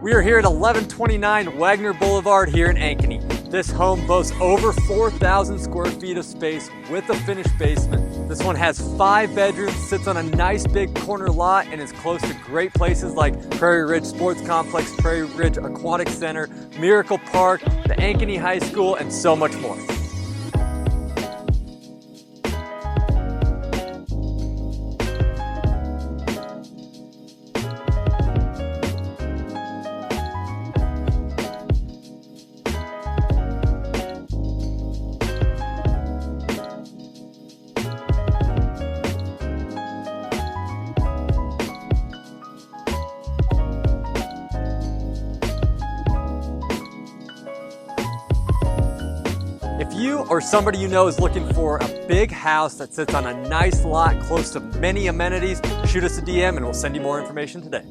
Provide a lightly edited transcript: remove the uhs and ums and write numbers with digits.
We are here at 1129 Wagner Boulevard here in Ankeny. This home boasts over 4,000 square feet of space with a finished basement. This one has 5 bedrooms, sits on a nice big corner lot, and is close to great places like Prairie Ridge Sports Complex, Prairie Ridge Aquatic Center, Miracle Park, the Ankeny High School, and so much more. If you or somebody you know is looking for a big house that sits on a nice lot close to many amenities, shoot us a DM and we'll send you more information today.